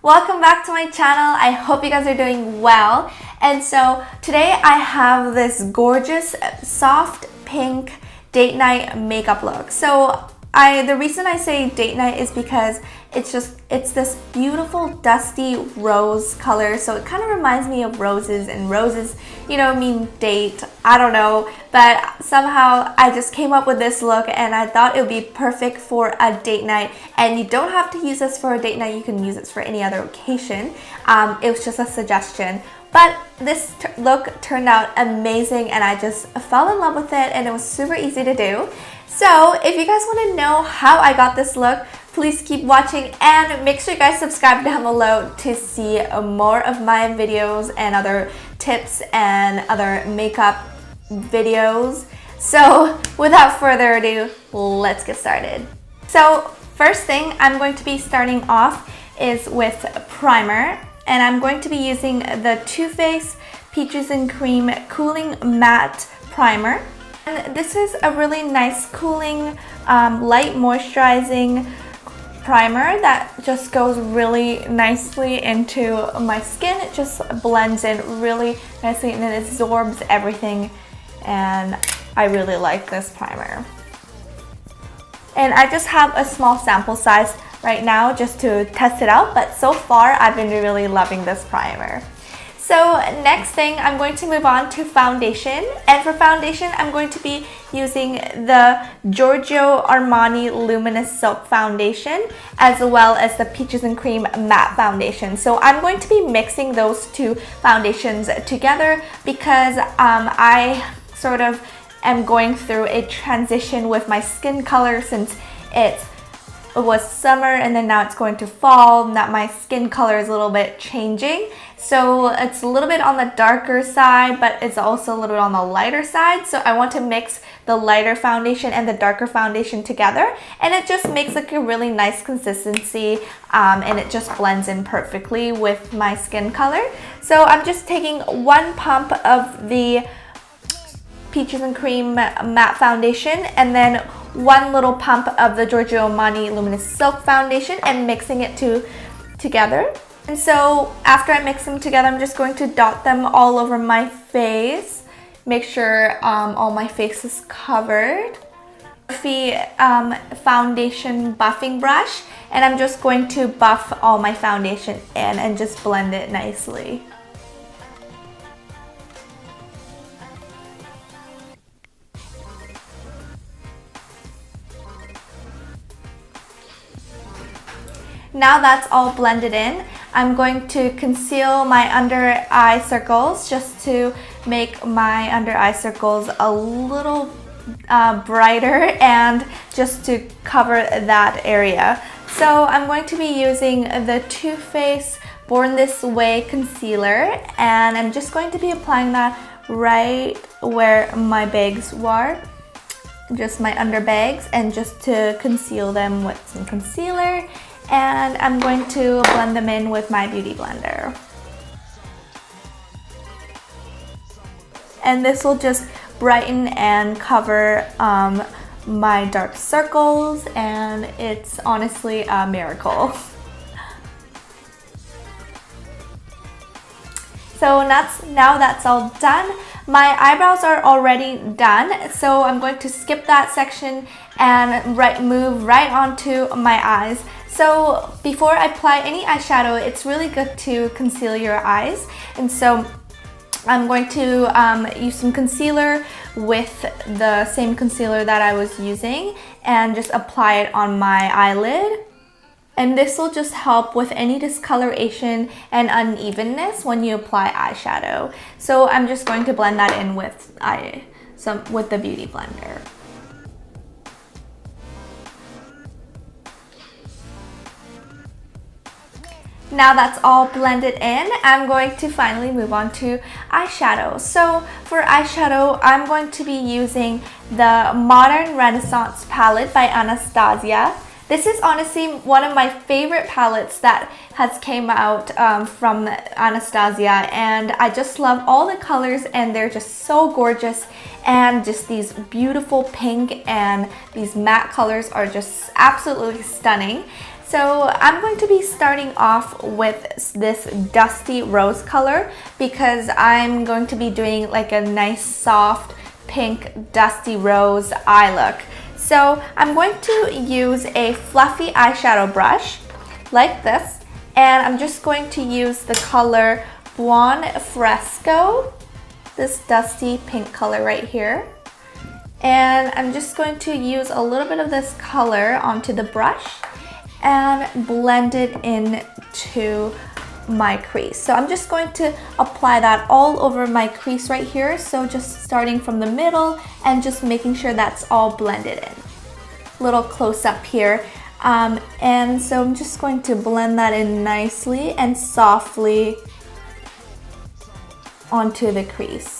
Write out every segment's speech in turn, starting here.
Welcome back to my channel. I hope you guys are doing well. And so today I have this gorgeous soft pink date night makeup look. So the reason I say date night is because it's this beautiful dusty rose color. So it kind of reminds me of roses, and roses, you know, mean date. I don't know, but somehow I just came up with this look and I thought it would be perfect for a date night. And you don't have to use this for a date night. You can use this for any other occasion. It was just a suggestion. But this look turned out amazing and I just fell in love with it, and it was super easy to do. So if you guys want to know how I got this look, please keep watching and make sure you guys subscribe down below to see more of my videos and other tips and other makeup videos. So without further ado, let's get started. So first thing I'm going to be starting off is with primer, and I'm going to be using the Too Faced Peaches and Cream Cooling Matte Primer. And this is a really nice cooling, light moisturizing primer that just goes really nicely into my skin. It just blends in really nicely and it absorbs everything, and I really like this primer. And I just have a small sample size right now just to test it out, but so far I've been really loving this primer. So next thing, I'm going to move on to foundation, and for foundation I'm going to be using the Georgio Armani Luminous Silk Foundation as well as the Peaches and Cream Matte Foundation. So I'm going to be mixing those two foundations together because I sort of am going through a transition with my skin color since it was summer and then now it's going to fall, and that my skin color is a little bit changing. So it's a little bit on the darker side, but it's also a little bit on the lighter side. So I want to mix the lighter foundation and the darker foundation together, and it just makes like a really nice consistency, and it just blends in perfectly with my skin color. So I'm just taking one pump of the Peaches and Cream Matte Foundation and then one little pump of the Georgio Armani Luminous Silk Foundation and mixing it together. And so after I mix them together, I'm just going to dot them all over my face. Make sure all my face is covered. Foundation buffing brush, and I'm just going to buff all my foundation in and just blend it nicely. Now that's all blended in, I'm going to conceal my under eye circles just to make my under eye circles a little brighter and just to cover that area. So I'm going to be using the Too Faced Born This Way concealer, and I'm just going to be applying that right where my bags were, just my under bags, and just to conceal them with some concealer. And I'm going to blend them in with my beauty blender. And this will just brighten and cover my dark circles, and it's honestly a miracle. So now that's all done. My eyebrows are already done, so I'm going to skip that section and move right onto my eyes. So before I apply any eyeshadow, it's really good to conceal your eyes. And so I'm going to use some concealer with the same concealer that I was using and just apply it on my eyelid. And this will just help with any discoloration and unevenness when you apply eyeshadow. So I'm just going to blend that in with the beauty blender. Now that's all blended in, I'm going to finally move on to eyeshadow. So for eyeshadow, I'm going to be using the Modern Renaissance palette by Anastasia. This is honestly one of my favorite palettes that has came out from Anastasia, and I just love all the colors and they're just so gorgeous, and just these beautiful pink and these matte colors are just absolutely stunning. So I'm going to be starting off with this dusty rose color because I'm going to be doing like a nice soft pink dusty rose eye look. So I'm going to use a fluffy eyeshadow brush like this, and I'm just going to use the color Buon Fresco, this dusty pink color right here. And I'm just going to use a little bit of this color onto the brush and blend it into my crease. So I'm just going to apply that all over my crease right here. So just starting from the middle and just making sure that's all blended in. Little close up here. And so I'm just going to blend that in nicely and softly onto the crease.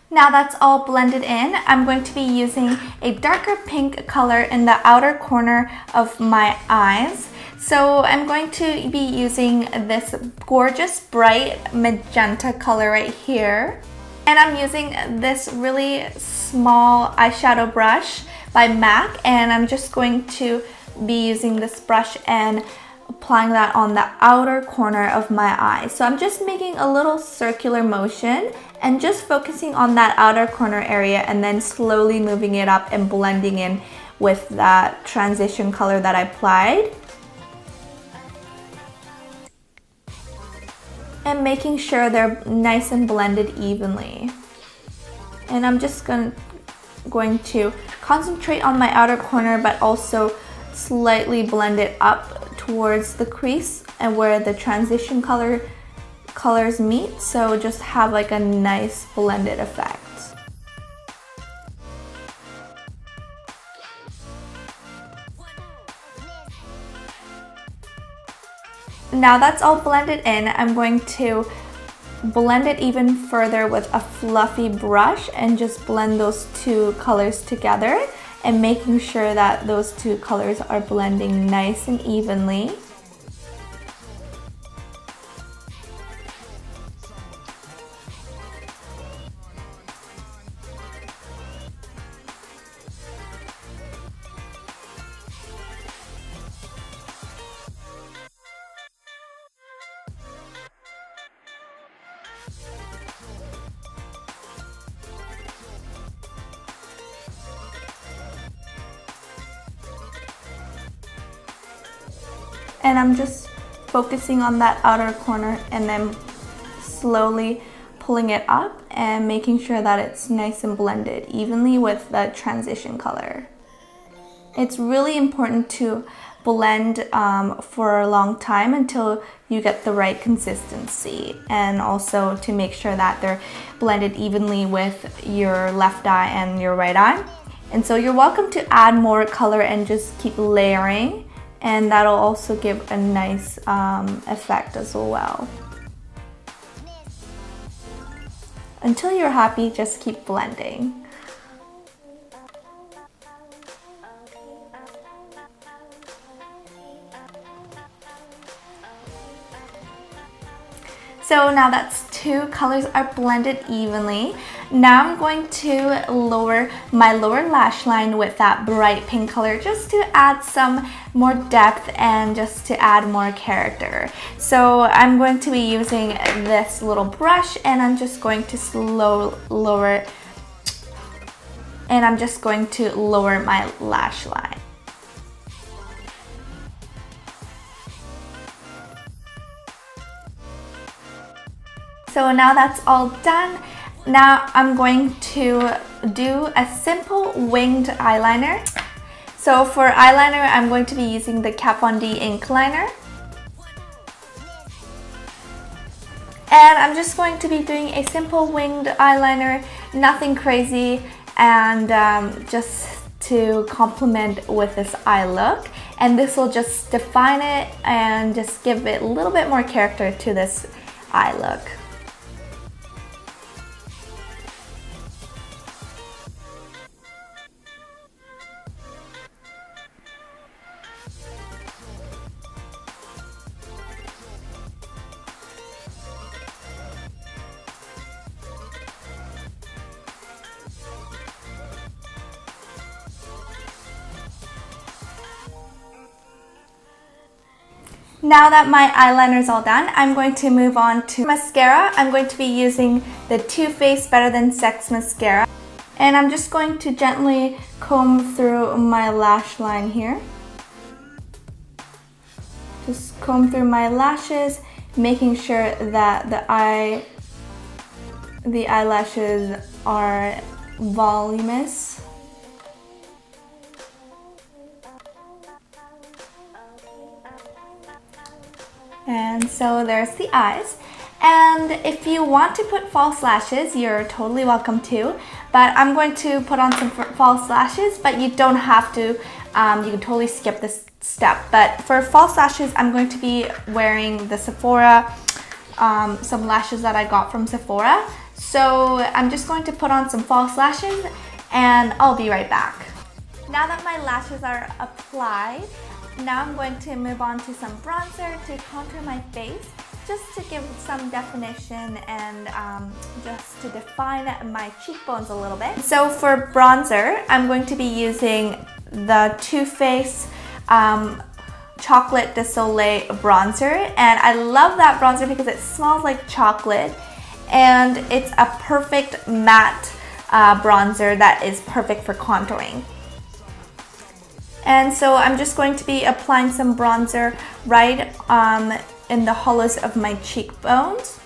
Now that's all blended in, I'm going to be using a darker pink color in the outer corner of my eyes. So I'm going to be using this gorgeous bright magenta color right here. And I'm using this really small eyeshadow brush by MAC, and I'm just going to be using this brush and applying that on the outer corner of my eye. So I'm just making a little circular motion and just focusing on that outer corner area and then slowly moving it up and blending in with that transition color that I applied. And making sure they're nice and blended evenly. And I'm just going to concentrate on my outer corner but also slightly blend it up towards the crease and where the transition colors meet, so just have like a nice blended effect. Now that's all blended in, I'm going to blend it even further with a fluffy brush and just blend those two colors together and making sure that those two colors are blending nice and evenly. And I'm just focusing on that outer corner and then slowly pulling it up and making sure that it's nice and blended evenly with the transition color. It's really important to blend for a long time until you get the right consistency, and also to make sure that they're blended evenly with your left eye and your right eye. And so you're welcome to add more color and just keep layering, and that'll also give a nice effect as well. Until you're happy, just keep blending. So now that's two colors are blended evenly. Now I'm going to lower my lower lash line with that bright pink color just to add some more depth and just to add more character. So I'm going to be using this little brush and I'm just going to lower my lash line. So now that's all done. Now I'm going to do a simple winged eyeliner. So for eyeliner, I'm going to be using the Kat Von D ink liner. And I'm just going to be doing a simple winged eyeliner, nothing crazy, and just to complement with this eye look. And this will just define it and just give it a little bit more character to this eye look. Now that my eyeliner is all done, I'm going to move on to mascara. I'm going to be using the Too Faced Better Than Sex mascara. And I'm just going to gently comb through my lash line here. Just comb through my lashes, making sure that the eyelashes are voluminous. And so there's the eyes. And if you want to put false lashes, you're totally welcome to. But I'm going to put on some false lashes, but you don't have to. You can totally skip this step. But for false lashes, I'm going to be wearing the Sephora, some lashes that I got from Sephora. So I'm just going to put on some false lashes and I'll be right back. Now that my lashes are applied, now I'm going to move on to some bronzer to contour my face, just to give some definition and just to define my cheekbones a little bit. So for bronzer, I'm going to be using the Too Faced Chocolate de Soleil bronzer. And I love that bronzer because it smells like chocolate and it's a perfect matte bronzer that is perfect for contouring. And so I'm just going to be applying some bronzer right in the hollows of my cheekbones.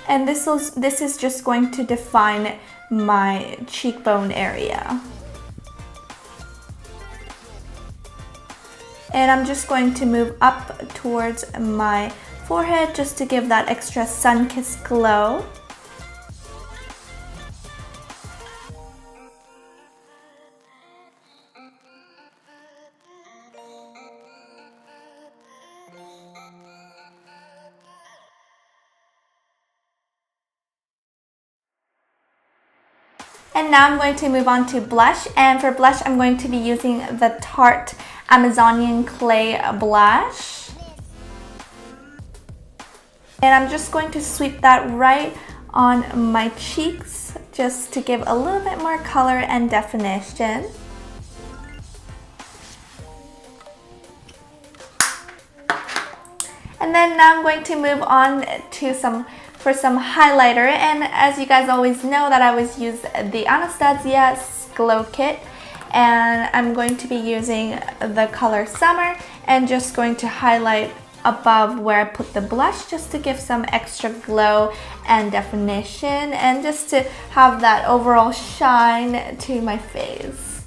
And this is just going to define my cheekbone area. And I'm just going to move up towards my forehead just to give that extra sun-kissed glow. And now I'm going to move on to blush, and for blush I'm going to be using the Tarte Amazonian Clay blush. And I'm just going to sweep that right on my cheeks just to give a little bit more color and definition. And then now I'm going to move on to some highlighter, and as you guys always know that I always use the Anastasia Glow Kit, and I'm going to be using the color Summer and just going to highlight above where I put the blush just to give some extra glow and definition and just to have that overall shine to my face.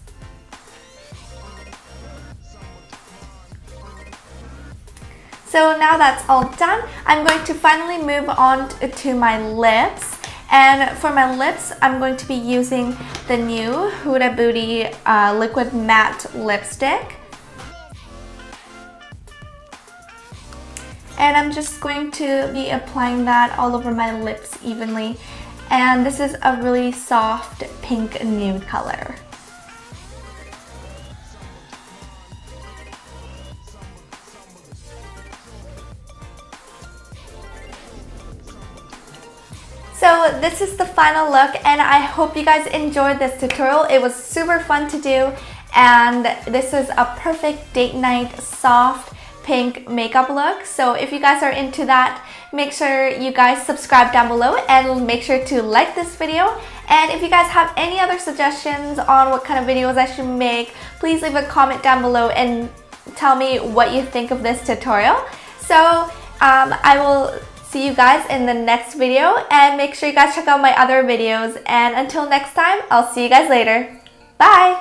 So now that's all done, I'm going to finally move on to my lips. And for my lips, I'm going to be using the new Huda Beauty Liquid Matte Lipstick. And I'm just going to be applying that all over my lips evenly. And this is a really soft pink nude color. So this is the final look, and I hope you guys enjoyed this tutorial. It was super fun to do, and this is a perfect date night soft pink makeup look. So if you guys are into that, make sure you guys subscribe down below and make sure to like this video. And if you guys have any other suggestions on what kind of videos I should make, please leave a comment down below and tell me what you think of this tutorial. So I will see you guys in the next video, and make sure you guys check out my other videos. And until next time, I'll see you guys later. Bye!